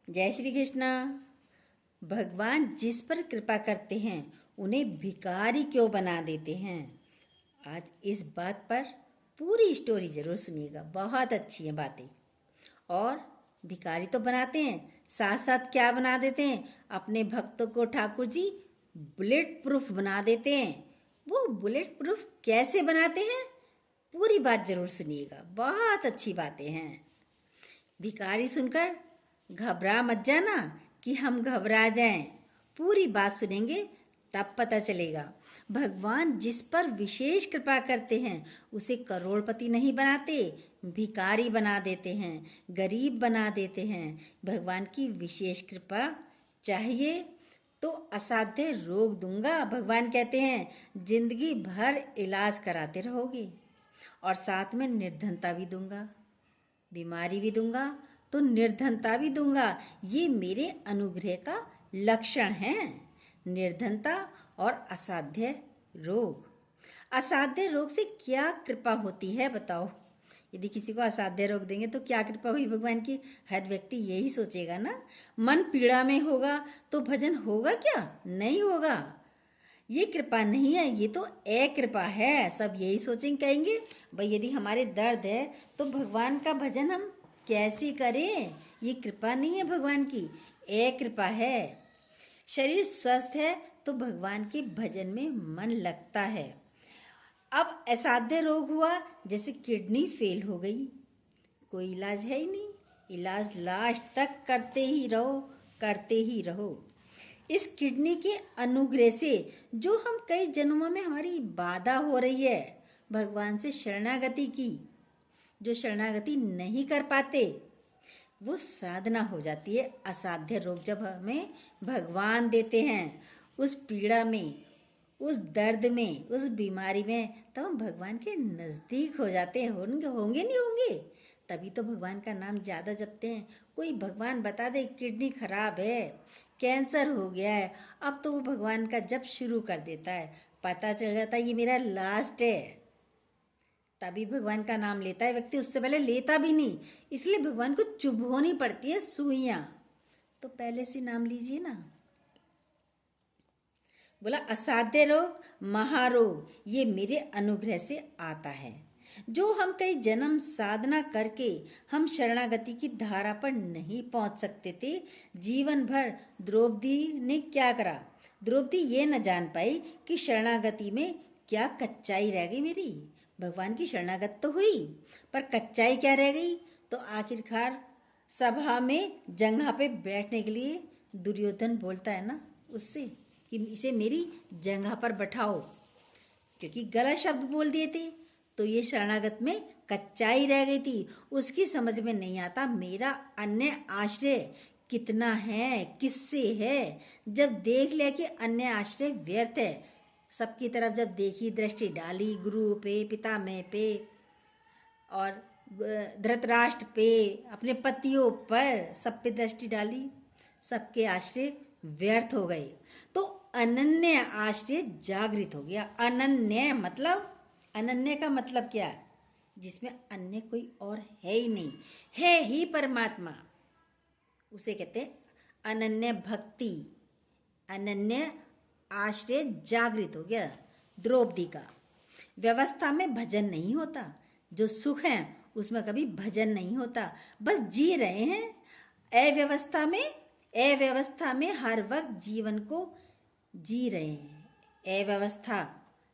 जय श्री कृष्णा। भगवान जिस पर कृपा करते हैं उन्हें भिखारी क्यों बना देते हैं? आज इस बात पर पूरी स्टोरी जरूर सुनिएगा, बहुत अच्छी है बातें। और भिखारी तो बनाते हैं, साथ साथ क्या बना देते हैं? अपने भक्तों को ठाकुर जी बुलेट प्रूफ बना देते हैं। वो बुलेट प्रूफ कैसे बनाते हैं? पूरी बात जरूर सुनिएगा, बहुत अच्छी बातें हैं। भिखारी सुनकर घबरा मत जाना कि हम घबरा जाएं। पूरी बात सुनेंगे तब पता चलेगा। भगवान जिस पर विशेष कृपा करते हैं उसे करोड़पति नहीं बनाते, भिखारी बना देते हैं, गरीब बना देते हैं। भगवान की विशेष कृपा चाहिए तो असाध्य रोग दूंगा। भगवान कहते हैं जिंदगी भर इलाज कराते रहोगे और साथ में निर्धनता भी दूंगा, बीमारी भी दूंगा तो निर्धनता भी दूंगा। ये मेरे अनुग्रह का लक्षण है, निर्धनता और असाध्य रोग। असाध्य रोग से क्या कृपा होती है बताओ? यदि किसी को असाध्य रोग देंगे तो क्या कृपा हुई भगवान की? हर व्यक्ति यही सोचेगा ना। मन पीड़ा में होगा तो भजन होगा क्या? नहीं होगा। ये कृपा नहीं है, ये तो अकृपा है। सब यही सोचेंगे, कहेंगे भाई यदि हमारे दर्द है तो भगवान का भजन हम कैसे करें? ये कृपा नहीं है भगवान की, अकृपा है। शरीर स्वस्थ है तो भगवान के भजन में मन लगता है। अब असाध्य रोग हुआ, जैसे किडनी फेल हो गई, कोई इलाज है ही नहीं। इलाज लास्ट तक करते ही रहो, करते ही रहो। इस किडनी के अनुग्रह से जो हम कई जन्मों में हमारी बाधा हो रही है भगवान से शरणागति की, जो शरणागति नहीं कर पाते वो साधना हो जाती है। असाध्य रोग जब हमें भगवान देते हैं, उस पीड़ा में, उस दर्द में, उस बीमारी में, तब हम भगवान के नज़दीक हो जाते हैं। होंगे नहीं होंगे, तभी तो भगवान का नाम ज़्यादा जपते हैं। कोई भगवान बता दे किडनी खराब है, कैंसर हो गया है, अब तो वो भगवान का जप शुरू कर देता है। पता चल जाता है ये मेरा लास्ट है, तभी भगवान का नाम लेता है व्यक्ति, उससे पहले लेता भी नहीं। इसलिए भगवान को चुभोनी पड़ती है सुइयां, तो पहले से नाम लीजिए ना। बोला असाध्य रोग, महारोग ये मेरे अनुग्रह से आता है। जो हम कई जन्म साधना करके हम शरणागति की धारा पर नहीं पहुंच सकते थे। जीवन भर द्रौपदी ने क्या करा? द्रौपदी ये न जान पाई कि शरणागति में क्या कच्चाई रह गई मेरी। भगवान की शरणागत तो हुई, पर कच्चाई क्या रह गई? तो आखिरकार सभा में जंघा पे बैठने के लिए दुर्योधन बोलता है ना उससे कि इसे मेरी जगह पर बैठाओ, क्योंकि गलत शब्द बोल दिए थे तो ये शरणागत में कच्चाई रह गई थी। उसकी समझ में नहीं आता मेरा अन्य आश्रय कितना है, किससे है। जब देख लिया कि अन्य आश्रय व्यर्थ है, सबकी तरफ जब देखी, दृष्टि डाली गुरु पे, पितामह पे और धृतराष्ट्र पे, अपने पतियों पर, सब पे दृष्टि डाली, सबके आश्रय व्यर्थ हो गए। तो अनन्य आश्रय जागृत हो गया। अनन्य मतलब, अनन्य का मतलब क्या है? जिसमें अन्य कोई और है ही नहीं, है ही परमात्मा, उसे कहते हैं अनन्य भक्ति। अनन्य आश्रय जागृत हो गया द्रौपदी का। व्यवस्था में भजन नहीं होता, जो सुख है उसमें कभी भजन नहीं होता, बस जी रहे हैं अव्यवस्था में। अव्यवस्था में हर वक्त जीवन को जी रहे हैं। अव्यवस्था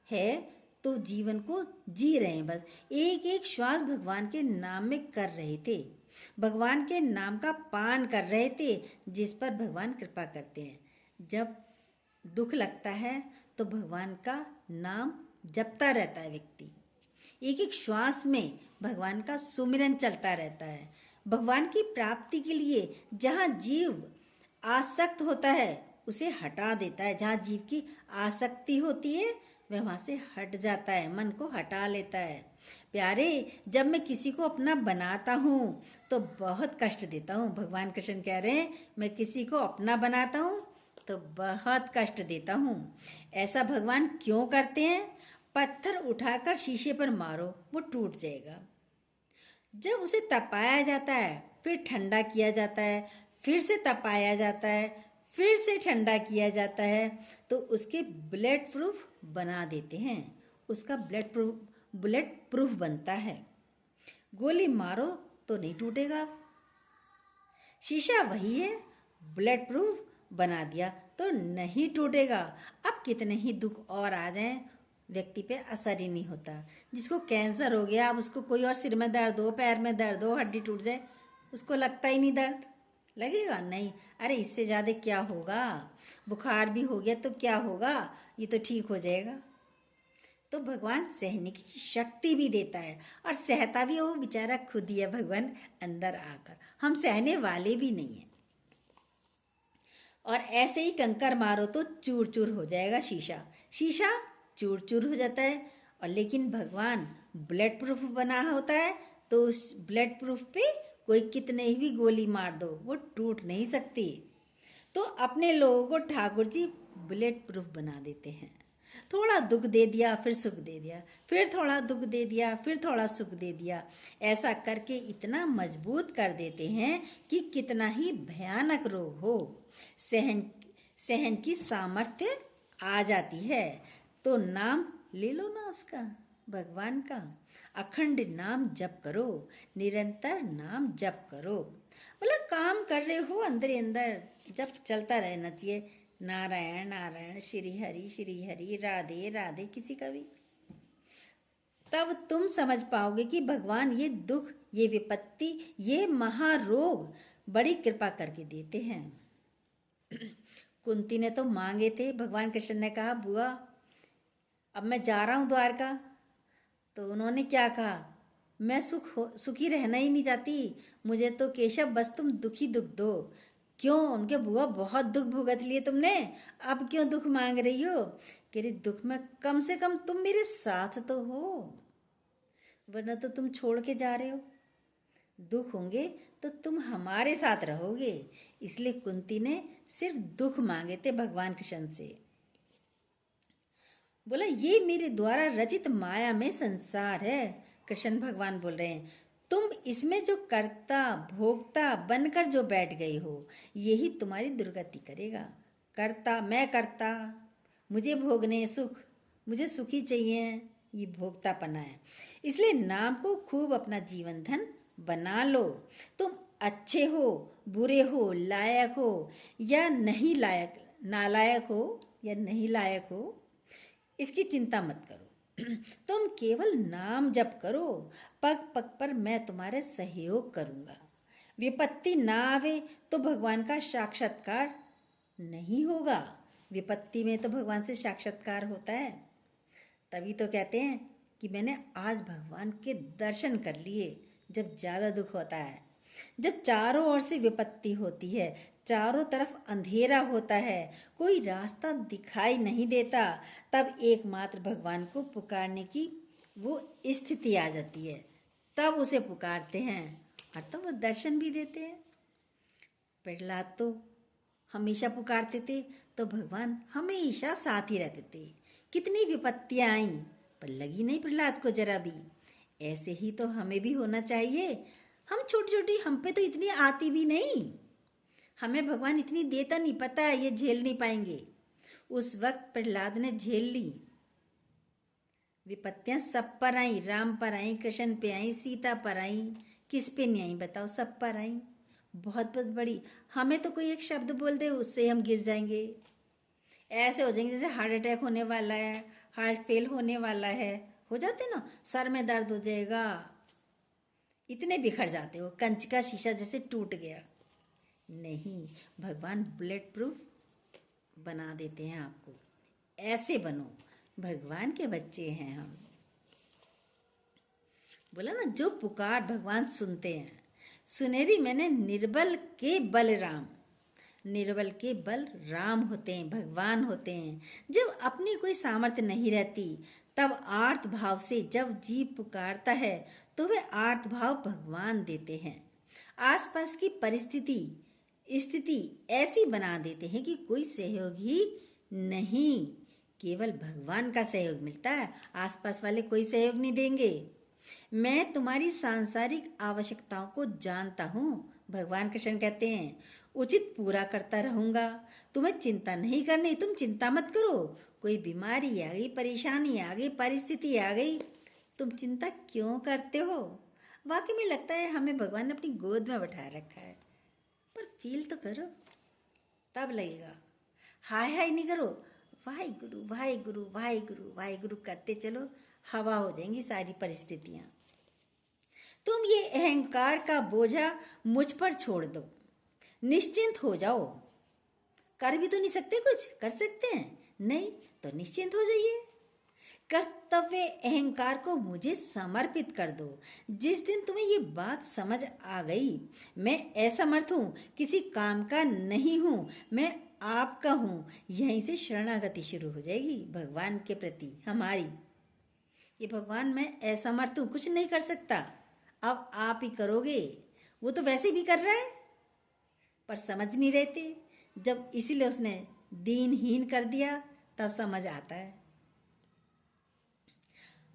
है तो जीवन को जी रहे हैं, बस एक एक श्वास भगवान के नाम में कर रहे थे, भगवान के नाम का पान कर रहे थे, जिस पर भगवान कृपा करते हैं। जब दुख लगता है तो भगवान का नाम जपता रहता है व्यक्ति, एक एक श्वास में भगवान का सुमिरन चलता रहता है। भगवान की प्राप्ति के लिए जहाँ जीव आसक्त होता है उसे हटा देता है, जहाँ जीव की आसक्ति होती है वह वहाँ से हट जाता है, मन को हटा लेता है। प्यारे, जब मैं किसी को अपना बनाता हूँ तो बहुत कष्ट देता हूँ। भगवान कृष्ण कह रहे हैं मैं किसी को अपना बनाता हूँ तो बहुत कष्ट देता हूँ। ऐसा भगवान क्यों करते हैं? पत्थर उठाकर शीशे पर मारो, वो टूट जाएगा। जब उसे तपाया जाता है, फिर ठंडा किया जाता है, फिर से तपाया जाता है, फिर से ठंडा किया जाता है, तो उसके बुलेट प्रूफ बना देते हैं। उसका बुलेट प्रूफ बनता है। गोली मारो तो नहीं टूटेगा। शीशा वही है, बुलेट प्रूफ बना दिया तो नहीं टूटेगा। अब कितने ही दुख और आ जाएं, व्यक्ति पे असर ही नहीं होता। जिसको कैंसर हो गया, अब उसको कोई और सिर में दर्द हो, पैर में दर्द हो, हड्डी टूट जाए, उसको लगता ही नहीं दर्द, लगेगा नहीं। अरे इससे ज़्यादा क्या होगा, बुखार भी हो गया तो क्या होगा, ये तो ठीक हो जाएगा। तो भगवान सहने की शक्ति भी देता है, और सहता भी वो बेचारा खुद ही है भगवान अंदर आकर। हम सहने वाले भी नहीं हैं। और ऐसे ही कंकर मारो तो चूर चूर हो जाएगा शीशा। शीशा चूर चूर हो जाता है, और लेकिन भगवान बुलेट प्रूफ बना होता है, तो उस बुलेट प्रूफ पे कोई कितने ही भी गोली मार दो वो टूट नहीं सकती। तो अपने लोगों को ठाकुर जी बुलेट प्रूफ बना देते हैं। थोड़ा दुख दे दिया फिर सुख दे दिया, फिर थोड़ा दुख दे दिया फिर थोड़ा सुख दे दिया, ऐसा करके इतना मजबूत कर देते हैं कि कितना ही भयानक रोग हो, सहन की सामर्थ्य आ जाती है। तो नाम ले लो ना उसका, भगवान का। अखंड नाम जप करो, निरंतर नाम जप करो। मतलब काम कर रहे हो अंदर ही अंदर, जब चलता रहना चाहिए, नारायण नारायण, श्री हरि, राधे राधे, किसी का भी। तब तुम समझ पाओगे कि भगवान ये दुख, ये विपत्ति, ये महारोग बड़ी कृपा करके देते हैं। कुंती ने तो मांगे थे, भगवान कृष्ण ने कहा बुआ अब मैं जा रहा हूँ द्वारका। तो उन्होंने क्या कहा, मैं सुखी रहना ही नहीं चाहती, मुझे तो केशव बस तुम दुखी दुख दो। क्यों? उनके बुआ बहुत दुख भुगत लिए तुमने, अब क्यों दुख मांग रही हो? कह रही दुख में कम से कम तुम मेरे साथ तो हो, वरना तो तुम छोड़ के जा रहे हो। दुख होंगे तो तुम हमारे साथ रहोगे। इसलिए कुंती ने सिर्फ दुख मांगे थे भगवान कृष्ण से। बोला ये मेरे द्वारा रचित माया में संसार है, कृष्ण भगवान बोल रहे हैं। तुम इसमें जो कर्ता भोक्ता बनकर जो बैठ गई हो, यही तुम्हारी दुर्गति करेगा। कर्ता, मैं करता, मुझे भोगने सुख, मुझे सुखी चाहिए, ये भोक्तापना है। इसलिए नाम को खूब अपना जीवन धन बना लो। तुम अच्छे हो, बुरे हो, लायक हो या नहीं लायक, नालायक हो या नहीं लायक हो, इसकी चिंता मत करो। तुम केवल नाम जप करो, पग पग पर मैं तुम्हारे सहयोग करूँगा। विपत्ति ना आवे तो भगवान का साक्षात्कार नहीं होगा। विपत्ति में तो भगवान से साक्षात्कार होता है। तभी तो कहते हैं कि मैंने आज भगवान के दर्शन कर लिए। जब ज़्यादा दुख होता है, जब चारों ओर से विपत्ति होती है, चारों तरफ अंधेरा होता है, कोई रास्ता दिखाई नहीं देता, तब एकमात्र भगवान को पुकारने की वो स्थिति आ जाती है। तब उसे पुकारते हैं और तब वो दर्शन भी देते हैं। प्रहलाद तो हमेशा पुकारते थे तो भगवान हमेशा साथ ही रहते थे। कितनी विपत्तियां आईं पर लगी नहीं प्रहलाद को जरा भी। ऐसे ही तो हमें भी होना चाहिए। हम छोटी छोटी, हम पे तो इतनी आती भी नहीं, हमें भगवान इतनी देता नहीं, पता है ये झेल नहीं पाएंगे। उस वक्त प्रहलाद ने झेल ली। विपत्तियां सब पर आई, राम पर आई, कृष्ण पे आई, सीता पर आई, किस पे नहीं आई बताओ? सब पर आई, बहुत बहुत बड़ी। हमें तो कोई एक शब्द बोल दे उससे हम गिर जाएंगे, ऐसे हो जाएंगे जैसे हार्ट अटैक होने वाला है, हार्ट फेल होने वाला है, हो जाते ना, सर में दर्द हो जाएगा, इतने बिखर जाते हो, कंच का शीशा जैसे टूट गया। नहीं, भगवान बुलेट प्रूफ बना देते हैं आपको। ऐसे बनो, भगवान के बच्चे हैं हम। बोला ना, जो पुकार भगवान सुनते हैं। सुनेरी मैंने निर्बल के बल राम, निर्बल के बल राम होते हैं, भगवान होते हैं। जब अपनी कोई सामर्थ्य नहीं रहती, तब आर्त भाव से जब जीव पुकारता है तो वे आर्त भाव भगवान देते हैं। आसपास की स्थिति ऐसी बना देते हैं कि कोई सहयोग ही नहीं, केवल भगवान का सहयोग मिलता है। आसपास वाले कोई सहयोग नहीं देंगे। मैं तुम्हारी सांसारिक आवश्यकताओं को जानता हूँ, भगवान कृष्ण कहते हैं उचित पूरा करता रहूंगा, तुम्हें चिंता नहीं करनी, तुम चिंता मत करो। कोई बीमारी आ गई, परेशानी आ गई, परिस्थिति आ गई, तुम चिंता क्यों करते हो? वाकई में लगता है हमें भगवान ने अपनी गोद में बैठा रखा है, पर फील तो करो, तब लगेगा। हाय हाय नहीं करो, वाहिगुरु वाहिगुरु वाहिगुरु वाहिगुरु करते चलो, हवा हो जाएंगी सारी परिस्थितियां। तुम ये अहंकार का बोझा मुझ पर छोड़ दो, निश्चिंत हो जाओ। कर भी तो नहीं सकते, कुछ कर सकते हैं नहीं, तो निश्चिंत हो जाइए। कर्तव्य अहंकार को मुझे समर्पित कर दो। जिस दिन तुम्हें ये बात समझ आ गई, मैं असमर्थ हूँ, किसी काम का नहीं हूँ, मैं आपका हूँ, यहीं से शरणागति शुरू हो जाएगी भगवान के प्रति हमारी। ये भगवान मैं असमर्थ हूँ, कुछ नहीं कर सकता, अब आप ही करोगे। वो तो वैसे भी कर रहा है, पर समझ नहीं रहते। जब इसीलिए उसने दीनहीन कर दिया, तब समझ आता है।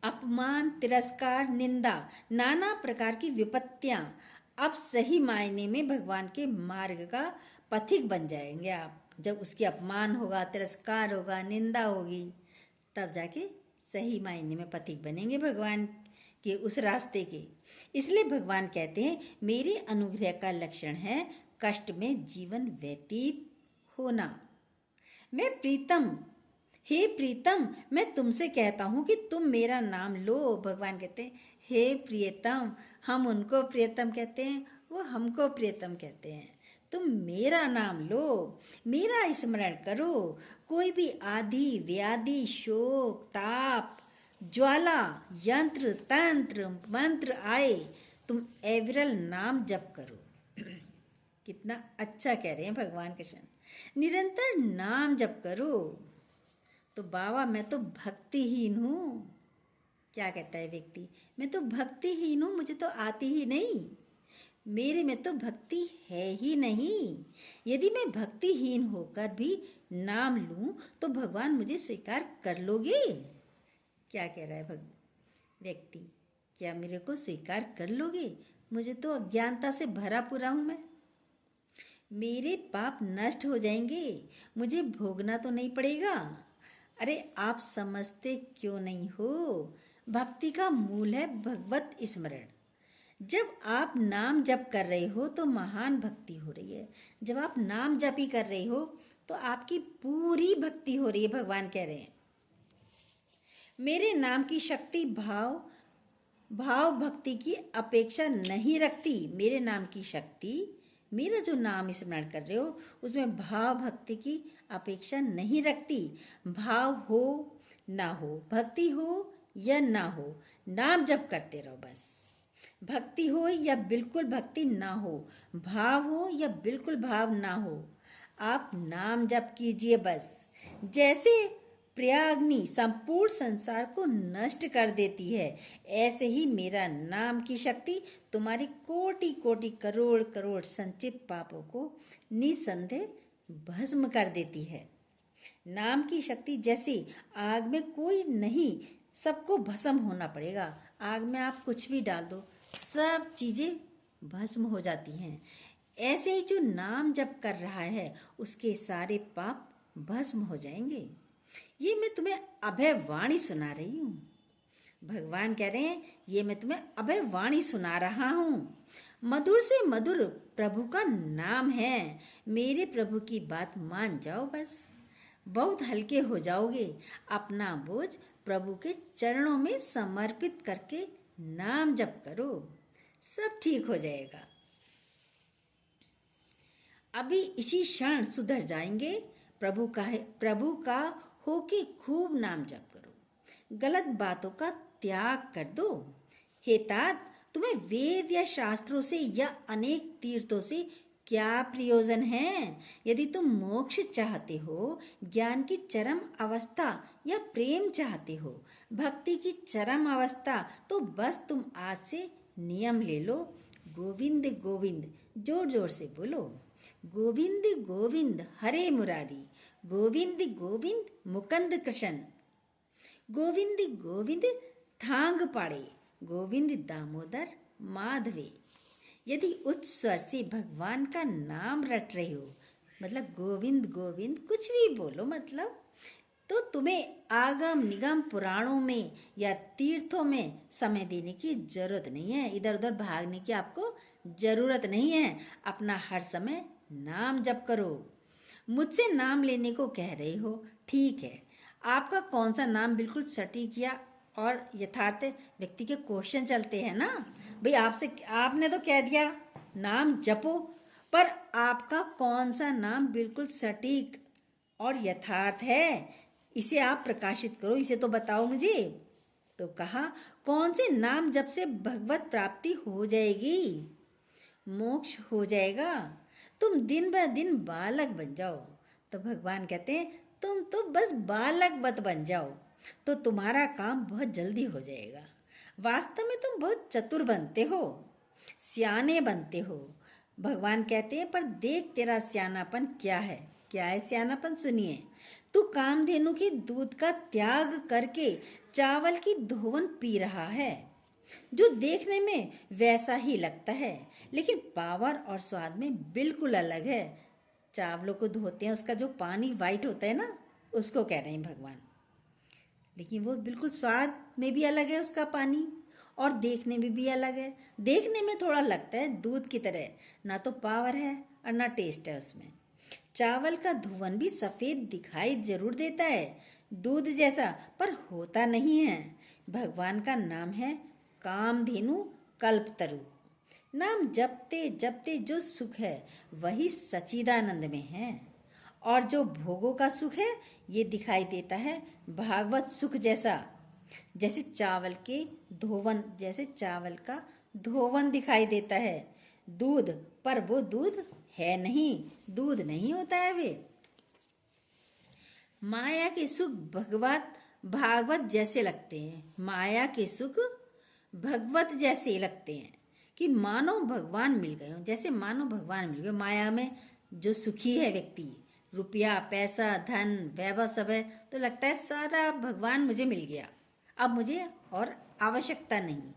अपमान, तिरस्कार, निंदा, नाना प्रकार की विपत्तियां अब सही मायने में भगवान के मार्ग का पथिक बन जाएंगे आप। जब उसके अपमान होगा, तिरस्कार होगा, निंदा होगी, तब जाके सही मायने में पथिक बनेंगे भगवान के उस रास्ते के। इसलिए भगवान कहते हैं मेरे अनुग्रह का लक्षण है कष्ट में जीवन व्यतीत होना। मैं प्रीतम, हे प्रीतम, मैं तुमसे कहता हूँ कि तुम मेरा नाम लो। भगवान कहते हैं हे प्रियतम, हम उनको प्रियतम कहते हैं, वो हमको प्रियतम कहते हैं। तुम मेरा नाम लो, मेरा स्मरण करो। कोई भी आदि व्याधि, शोक, ताप, ज्वाला, यंत्र तंत्र मंत्र आए, तुम एविरल नाम जप करो। कितना अच्छा कह रहे हैं भगवान कृष्ण, निरंतर नाम जप करो। तो बाबा मैं तो भक्तिहीन हूँ, क्या कहता है व्यक्ति, मैं तो भक्तिहीन हूँ, मुझे तो आती ही नहीं, मेरे में तो भक्ति है ही नहीं। यदि मैं भक्तिहीन होकर भी नाम लूँ तो भगवान मुझे स्वीकार कर लोगे? क्या कह रहा है व्यक्ति, क्या मेरे को स्वीकार कर लोगे? मुझे तो अज्ञानता से भरा पूरा हूँ मैं, मेरे पाप नष्ट हो जाएंगे, मुझे भोगना तो नहीं पड़ेगा। अरे आप समझते क्यों नहीं हो? भक्ति का मूल है भगवत स्मरण। जब आप नाम जप कर रहे हो तो महान भक्ति हो रही है। जब आप नाम जप ही कर रहे हो तो आपकी पूरी भक्ति हो रही है। भगवान कह रहे हैं मेरे नाम की शक्ति भाव भक्ति की अपेक्षा नहीं रखती। मेरे नाम की शक्ति, मेरा जो नाम स्मरण कर रहे हो उसमें भाव भक्ति की अपेक्षा नहीं रखती। भाव हो ना हो, भक्ति हो या ना हो, नाम जप करते रहो बस। भक्ति हो या बिल्कुल भक्ति ना हो, भाव हो या बिल्कुल भाव ना हो, आप नाम जप कीजिए बस। जैसे प्रयाग्नि संपूर्ण संसार को नष्ट कर देती है, ऐसे ही मेरा नाम की शक्ति तुम्हारी कोटि कोटि करोड़ करोड़ संचित पापों को निसंदेह भस्म कर देती है। नाम की शक्ति जैसी आग में कोई नहीं, सबको भस्म होना पड़ेगा। आग में आप कुछ भी डाल दो, सब चीज़ें भस्म हो जाती हैं। ऐसे ही जो नाम जप कर रहा है उसके सारे पाप भस्म हो जाएंगे। ये मैं तुम्हें अभय वाणी सुना रही हूँ। भगवान कह रहे हैं ये मैं तुम्हें अभय वाणी सुना रहा हूँ। मधुर से मधुर प्रभु का नाम है। मेरे प्रभु की बात मान जाओ बस, बहुत हल्के हो जाओगे। अपना बोझ प्रभु के चरणों में समर्पित करके नाम जप करो, सब ठीक हो जाएगा। अभी इसी क्षण सुधर जाएंगे। प्रभु का होके खूब नाम जप करो, गलत बातों का त्याग कर दो। हे तात, तुम्हें वेद या शास्त्रों से या अनेक तीर्थों से क्या प्रयोजन है? यदि तुम मोक्ष चाहते हो, ज्ञान की चरम अवस्था या प्रेम चाहते हो, भक्ति की चरम अवस्था, तो बस तुम आज से नियम ले लो। गोविंद गोविंद जोर जोर से बोलो, गोविंद गोविंद हरे मुरारी, गोविंद गोविंद मुकुंद कृष्ण, गोविंद गोविंद थांग पाड़े, गोविंद दामोदर माधवे। यदि उच्च स्वर से भगवान का नाम रट रहे हो, मतलब गोविंद गोविंद कुछ भी बोलो, मतलब तो तुम्हें आगम निगम पुराणों में या तीर्थों में समय देने की जरूरत नहीं है। इधर उधर भागने की आपको जरूरत नहीं है। अपना हर समय नाम जप करो। मुझसे नाम लेने को कह रहे हो, ठीक है। आपका कौन सा नाम बिल्कुल सटीक या और यथार्थ व्यक्ति के क्वेश्चन चलते हैं ना भाई। आपसे आपने तो कह दिया नाम जपो, पर आपका कौन सा नाम बिल्कुल सटीक और यथार्थ है, इसे आप प्रकाशित करो, इसे तो बताओ मुझे। तो कहा, कौन से नाम जप से भगवत प्राप्ति हो जाएगी, मोक्ष हो जाएगा। तुम दिन ब दिन बालक बन जाओ। तो भगवान कहते हैं तुम तो बस बालक मत बन जाओ, तो तुम्हारा काम बहुत जल्दी हो जाएगा। वास्तव में तुम बहुत चतुर बनते हो, सियाने बनते हो। भगवान कहते हैं पर देख तेरा सियानापन क्या है। क्या है सियानापन, सुनिए। तू कामधेनु की दूध का त्याग करके चावल की धोवन पी रहा है, जो देखने में वैसा ही लगता है, लेकिन पावर और स्वाद में बिल्कुल अलग है। चावलों को धोते हैं, उसका जो पानी वाइट होता है ना, उसको कह रहे हैं भगवान। लेकिन वो बिल्कुल स्वाद में भी अलग है उसका पानी, और देखने में भी अलग है। देखने में थोड़ा लगता है दूध की तरह, ना तो पावर है और ना टेस्ट है उसमें। चावल का धुवन भी सफ़ेद दिखाई जरूर देता है दूध जैसा, पर होता नहीं है। भगवान का नाम है कामधेनु कल्पतरु। नाम जपते जपते जो सुख है वही सच्चिदानंद में है, और जो भोगों का सुख है ये दिखाई देता है भागवत सुख जैसा। जैसे चावल के धोवन, जैसे चावल का धोवन दिखाई देता है दूध, पर वो दूध है नहीं, दूध नहीं होता है वे। माया के सुख भगवत भागवत जैसे लगते हैं, माया के सुख भगवत जैसे लगते हैं कि मानो भगवान मिल गए हो, जैसे मानो भगवान मिल गए। माया में जो सुखी है व्यक्ति, रुपया पैसा धन वैभव सब है, तो लगता है सारा भगवान मुझे मिल गया, अब मुझे और आवश्यकता नहीं।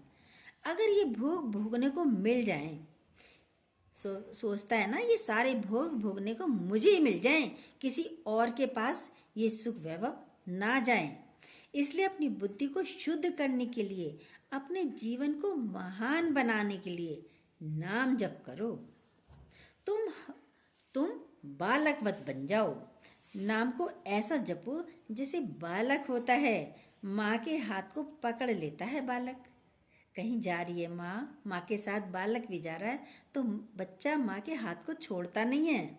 अगर ये भोग भोगने को मिल जाए, सोचता है ना, ये सारे भोग भोगने को मुझे ही मिल जाएं, किसी और के पास ये सुख वैभव ना जाए। इसलिए अपनी बुद्धि को शुद्ध करने के लिए, अपने जीवन को महान बनाने के लिए नाम जप करो। तुम बालकवत बन जाओ। नाम को ऐसा जपो जैसे बालक होता है, माँ के हाथ को पकड़ लेता है बालक। कहीं जा रही है माँ के साथ बालक भी जा रहा है, तो बच्चा माँ के हाथ को छोड़ता नहीं है।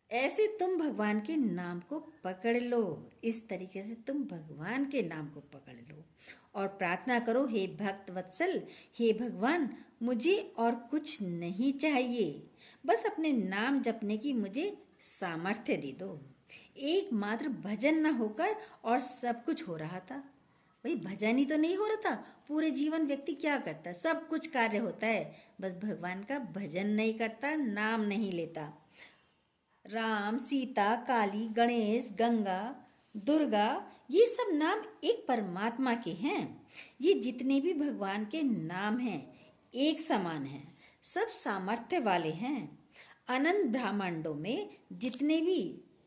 ऐसे तुम भगवान के नाम को पकड़ लो। इस तरीके से तुम भगवान के नाम को पकड़ लो और प्रार्थना करो, हे भक्त वत्सल, हे भगवान, मुझे और कुछ नहीं चाहिए, बस अपने नाम जपने की मुझे सामर्थ्य दे दो। एकमात्र भजन न होकर और सब कुछ हो रहा था। भाई भजन ही तो नहीं हो रहा था, पूरे जीवन व्यक्ति क्या करता है, सब कुछ कार्य होता है, बस भगवान का भजन नहीं करता, नाम नहीं लेता। राम सीता काली गणेश गंगा दुर्गा, ये सब नाम एक परमात्मा के हैं। ये जितने भी भगवान के नाम हैं एक समान हैं, सब सामर्थ्य वाले हैं। अनंत ब्रह्मांडों में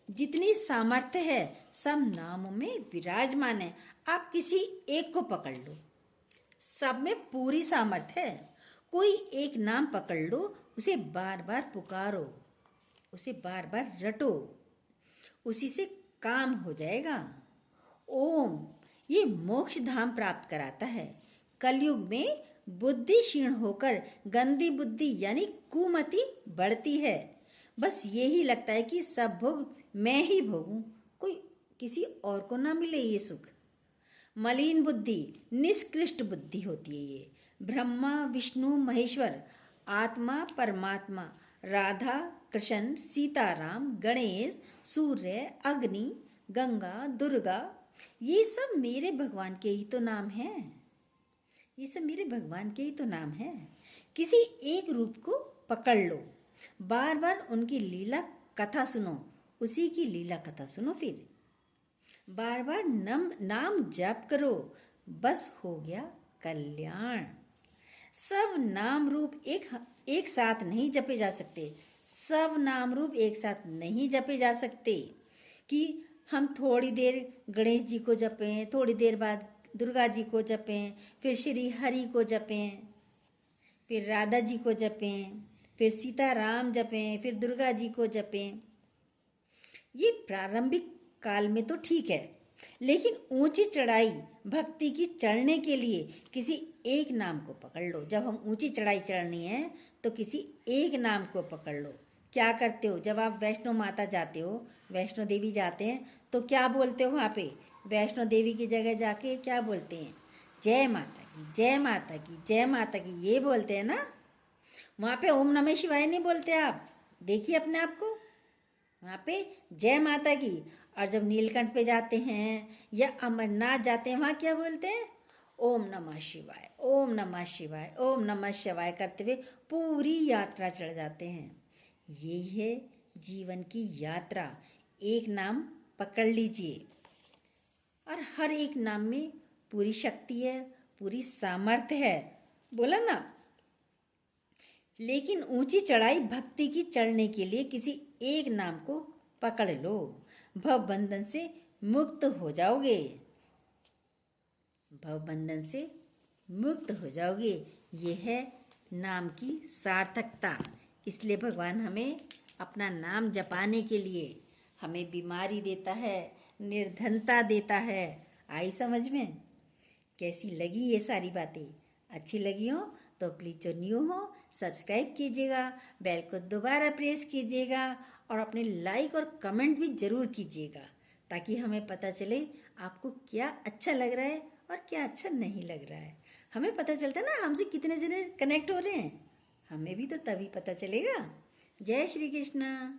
जितनी सामर्थ्य है सब नामों में विराजमान है। आप किसी एक को पकड़ लो, सब में पूरी सामर्थ्य है। कोई एक नाम पकड़ लो, उसे बार बार पुकारो, उसे बार बार रटो, उसी से काम हो जाएगा। ओम ये मोक्ष धाम प्राप्त कराता है। कलयुग में बुद्धि क्षीण होकर गंदी बुद्धि यानी कुमति बढ़ती है। बस यही लगता है कि सब भोग मैं ही भोगूं, कोई किसी और को ना मिले ये सुख। मलिन बुद्धि निष्कृष्ट बुद्धि होती है ये। ब्रह्मा विष्णु महेश्वर, आत्मा परमात्मा, राधा कृष्ण सीताराम गणेश सूर्य अग्नि गंगा दुर्गा, ये सब मेरे भगवान के ही तो नाम हैं। ये सब मेरे भगवान के ही तो नाम हैं। किसी एक रूप को पकड़ लो, बार बार उनकी लीला कथा सुनो, उसी की लीला कथा सुनो, फिर बार बार नाम जप करो, बस हो गया कल्याण। सब नाम रूप एक साथ नहीं जपे जा सकते। सब नाम रूप एक साथ नहीं जपे जा सकते कि हम थोड़ी देर गणेश जी को जपें, थोड़ी देर बाद दुर्गा जी को जपें, फिर श्री हरि को जपें, फिर राधा जी को जपें, फिर सीताराम जपें, फिर दुर्गा जी को जपें। ये प्रारंभिक काल में तो ठीक है, लेकिन ऊंची चढ़ाई भक्ति की चढ़ने के लिए किसी एक नाम को पकड़ लो। जब हम ऊंची चढ़ाई चढ़नी है तो किसी एक नाम को पकड़ लो। क्या करते हो जब आप वैष्णो माता जाते हो, वैष्णो देवी जाते हैं, तो क्या बोलते हो वहाँ पे? वैष्णो देवी की जगह जाके क्या बोलते हैं? जय माता की, जय माता की, जय माता की, ये बोलते हैं ना। वहाँ पे ओम नमः शिवाय नहीं बोलते आप। देखिए अपने आप को, वहाँ पे जय माता की। और जब नीलकंठ पे जाते हैं या अमरनाथ जाते हैं, वहाँ क्या बोलते हैं? ओम नमः शिवाय, ओम नमः शिवाय, ओम नमः शिवाय करते हुए पूरी यात्रा चढ़ जाते हैं। यही है जीवन की यात्रा। एक नाम पकड़ लीजिए और हर एक नाम में पूरी शक्ति है, पूरी सामर्थ्य है। बोला ना। लेकिन ऊंची चढ़ाई भक्ति की चढ़ने के लिए किसी एक नाम को पकड़ लो, भव बंधन से मुक्त हो जाओगे। भव बंधन से मुक्त हो जाओगे। ये है नाम की सार्थकता। इसलिए भगवान हमें अपना नाम जपाने के लिए हमें बीमारी देता है, निर्धनता देता है। आई समझ में? कैसी लगी ये सारी बातें? अच्छी लगी हो तो प्लीज़ जो न्यू हो सब्सक्राइब कीजिएगा, बेल को दोबारा प्रेस कीजिएगा और अपने लाइक और कमेंट भी ज़रूर कीजिएगा, ताकि हमें पता चले आपको क्या अच्छा लग रहा है और क्या अच्छा नहीं लग रहा है। हमें पता चलता है ना हमसे कितने जने कनेक्ट हो रहे हैं, हमें भी तो तभी पता चलेगा। जय श्री कृष्णा।